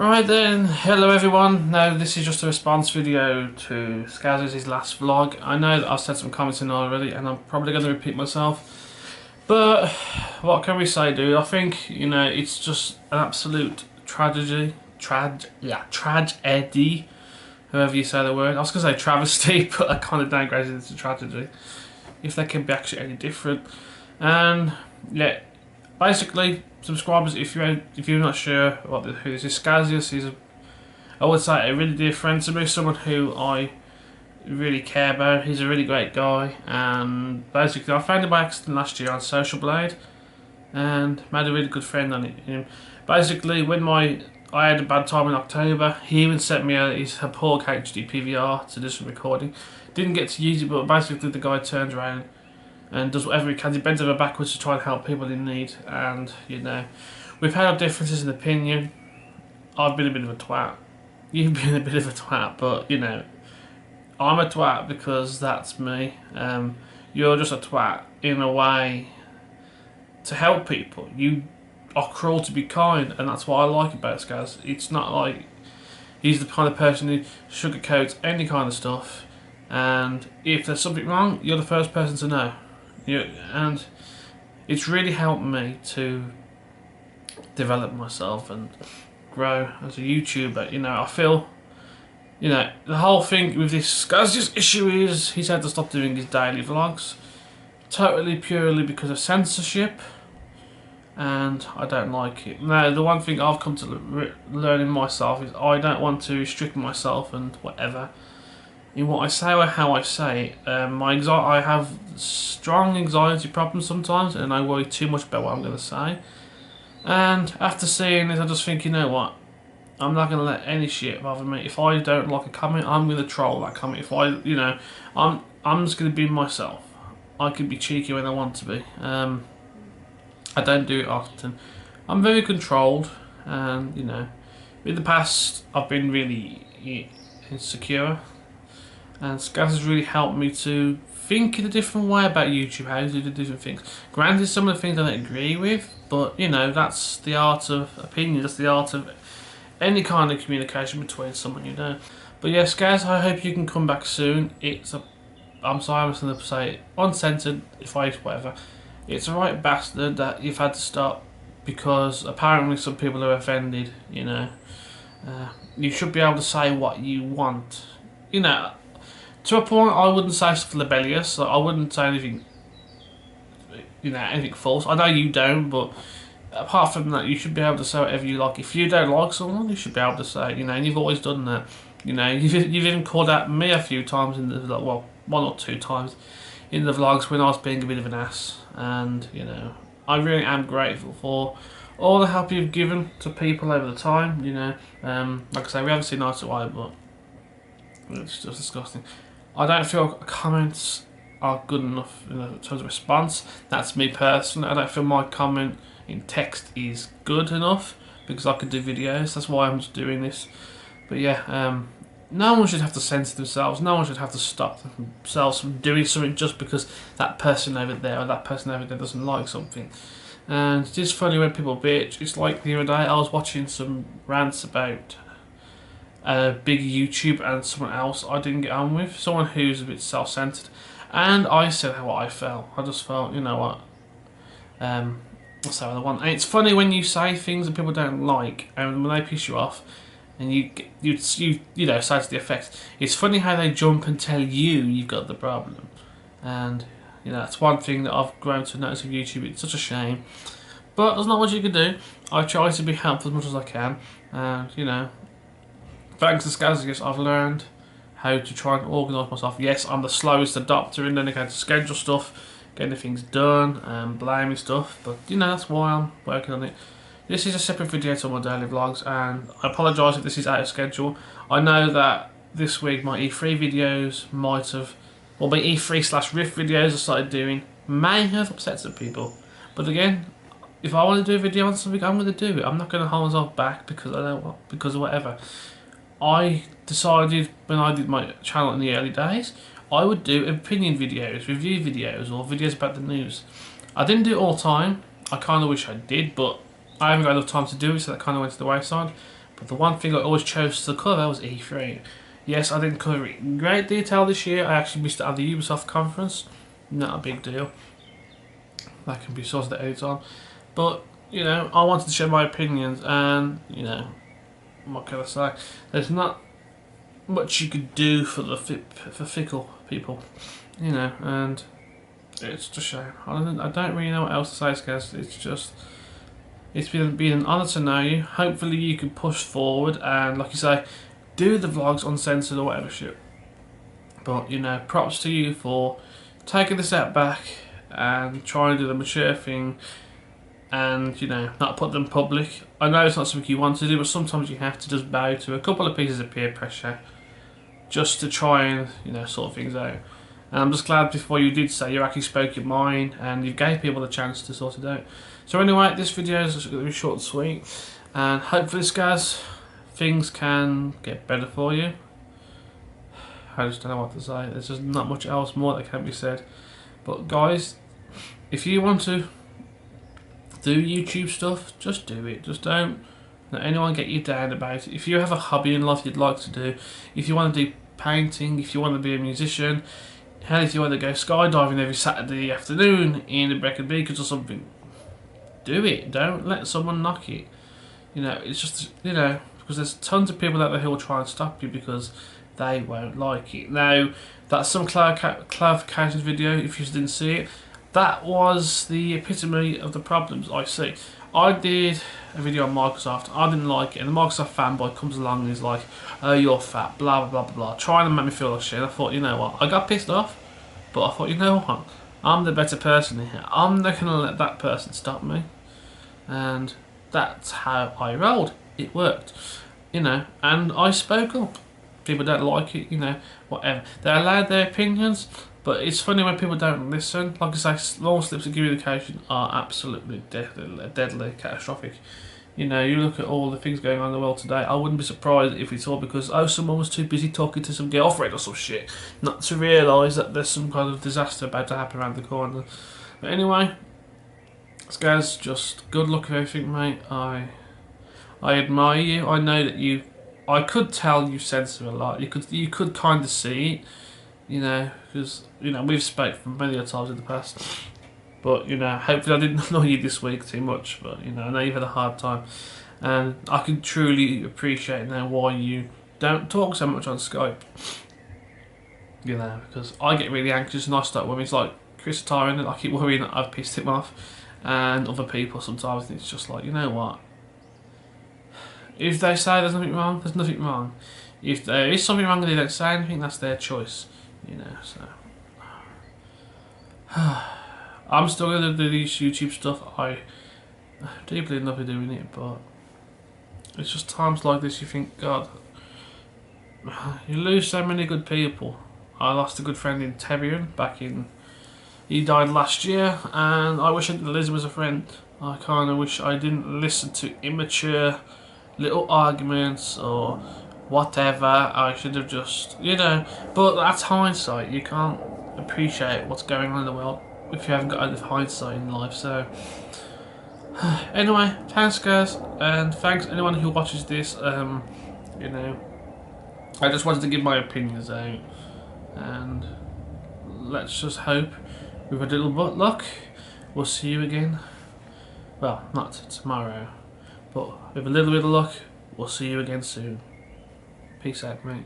Right then, hello everyone. Now this is just a response video to Sk4zzi0us' last vlog. I know that I've said some comments in already and I'm probably going to repeat myself. But what can we say, dude? I think, it's just an absolute tragedy. Tragedy. However you say the word. I was going to say travesty, but I kind of downgraded it to tragedy. If they can be actually any different. And yeah, basically, subscribers, if you're not sure who this is, Sk4zzi0us is, I would say, a really dear friend to me, someone who I really care about. He's a really great guy, and basically I found him by accident last year on Social Blade, and made a really good friend on him. Basically, when I had a bad time in October, he even sent me his Porg HD PVR to do some recording. Didn't get to use it, but basically the guy turns around and does whatever he can. He bends over backwards to try and help people in need. And we've had our differences in opinion. I've been a bit of a twat. You've been a bit of a twat, but I'm a twat because that's me. You're just a twat in a way to help people. You are cruel to be kind, and that's what I like about Skaz. It's not like he's the kind of person who sugarcoats any kind of stuff. And if there's something wrong, you're the first person to know. And it's really helped me to develop myself and grow as a YouTuber. I feel, the whole thing with this Sk4zzi0us issue is he's had to stop doing his daily vlogs, totally purely because of censorship, and I don't like it. Now, the one thing I've come to learn in myself is I don't want to restrict myself and whatever in what I say or how I say it. I have strong anxiety problems sometimes, and I worry too much about what I'm going to say. And after seeing this, I just think, you know what? I'm not going to let any shit bother me. If I don't like a comment, I'm going to troll that comment. If I'm just going to be myself. I can be cheeky when I want to be. I don't do it often. I'm very controlled, and in the past I've been really insecure. And Sk4zzi0us has really helped me to think in a different way about YouTube, how to do different things. Granted, some of the things I don't agree with, but that's the art of opinion, that's the art of any kind of communication between someone you know. But yes, guys, I hope you can come back soon. I'm sorry, I'm just going to say it, uncensored, whatever. It's a right bastard that you've had to stop because apparently some people are offended, You should be able to say what you want, To a point, I wouldn't say stuff rebellious. I wouldn't say anything, anything false. I know you don't, but apart from that, you should be able to say whatever you like. If you don't like someone, you should be able to say, and you've always done that. You've even called out me a few times in the vlog, well, 1 or 2 times in the vlogs when I was being a bit of an ass. And I really am grateful for all the help you've given to people over the time. Like I say, we haven't seen eye to eye, but it's just disgusting. I don't feel comments are good enough in terms of response. That's me personally. I don't feel my comment in text is good enough because I could do videos. That's why I'm just doing this. But yeah, no one should have to censor themselves. No one should have to stop themselves from doing something just because that person over there or that person over there doesn't like something. And it's just funny when people bitch. It's like the other day I was watching some rants about a big YouTube and someone else I didn't get on with, someone who's a bit self-centered, and I said how I felt. I just felt, what, I'll say what I want. And it's funny when you say things that people don't like, and when they piss you off, and you say to the effect, it's funny how they jump and tell you've got the problem. And that's one thing that I've grown to notice with YouTube. It's such a shame, but there's not much you can do. I try to be helpful as much as I can, and thanks to Sk4zzi0us, I've learned how to try and organise myself. Yes, I'm the slowest adopter in any kind of schedule stuff, getting things done, and blaming stuff, but that's why I'm working on it. This is a separate video to my daily vlogs, and I apologise if this is out of schedule. I know that this week my E3 videos might have, or my E3/Rift videos I started doing may have upset some people. But again, if I want to do a video on something, I'm going to do it. I'm not going to hold myself back because because of whatever. I decided when I did my channel in the early days, I would do opinion videos, review videos, or videos about the news. I didn't do it all the time. I kind of wish I did, but I haven't got enough time to do it, so that kind of went to the wayside. But the one thing I always chose to cover was E3. Yes, I didn't cover it in great detail this year. I actually missed out on the Ubisoft conference. Not a big deal. That can be sorted at any time. But, you know, I wanted to share my opinions, and, you know, what can I say? There's not much you could do for the fickle people, you know, and it's just a shame. I don't really know what else to say, guys. It's just, it's been an honour to know you. Hopefully you can push forward and, like you say, do the vlogs uncensored or whatever shit. But, you know, props to you for taking the step back and trying to do the mature thing and, you know, not put them public. I know it's not something you want to do, but sometimes you have to just bow to a couple of pieces of peer pressure just to try and, you know, sort things out. And I'm just glad before you did say you actually spoke your mind and you gave people the chance to sort it out. So anyway, this video is going to be short and sweet, and hopefully, guys, things can get better for you. I just don't know what to say. There's just not much else more that can be said. But guys, if you want to do YouTube stuff, just do it. Just don't let anyone get you down about it. If you have a hobby in life you'd like to do, if you want to do painting, if you want to be a musician, hell, if you want to go skydiving every Saturday afternoon in the Brecon Beacons or something, do it. Don't let someone knock it. You know, it's just, you know, because there's tons of people out there who will try and stop you because they won't like it. Now, that's some clarification video, if you didn't see it. That was the epitome of the problems I see. I did a video on Microsoft, I didn't like it, and the Microsoft fanboy comes along and is like, oh, you're fat, blah, blah, blah, blah, trying to make me feel like shit. I thought, you know what, I got pissed off, but I thought, you know what, I'm the better person here. I'm not going to let that person stop me. And that's how I rolled. It worked, you know, and I spoke up. People don't like it, you know, whatever. They're allowed their opinions, but it's funny when people don't listen. Like I say, long slips of communication are absolutely deadly, catastrophic. You know, you look at all the things going on in the world today, I wouldn't be surprised if it's all because, oh, someone was too busy talking to some girlfriend or some shit, not to realise that there's some kind of disaster about to happen around the corner. But anyway, guys, just good luck with everything, mate. I admire you. I know that you, I could tell you censor a lot. You could kind of see it, you know, because, you know, we've spoken many a times in the past. But, you know, hopefully I didn't annoy you this week too much. But, you know, I know you've had a hard time, and I can truly appreciate now why you don't talk so much on Skype. You know, because I get really anxious and I start worrying. It's like Chris Tyron, and I keep worrying that I've pissed him off, and other people sometimes. And it's just like, you know what? If they say there's nothing wrong, there's nothing wrong. If there is something wrong and they don't say anything, that's their choice. You know, so I'm still going to do these YouTube stuff. I deeply love doing it, but it's just times like this you think, God, you lose so many good people. I lost a good friend in Terrian back in, he died last year, and I wish I didn't lose him as a friend. I kind of wish I didn't listen to immature little arguments or whatever. I should have just, you know, but that's hindsight. You can't appreciate what's going on in the world if you haven't got enough hindsight in life. So anyway, thanks guys, and thanks anyone who watches this. You know, I just wanted to give my opinions out, and let's just hope with a little bit luck we'll see you again. Well, not tomorrow, but with a little bit of luck, we'll see you again soon. Peace out, mate.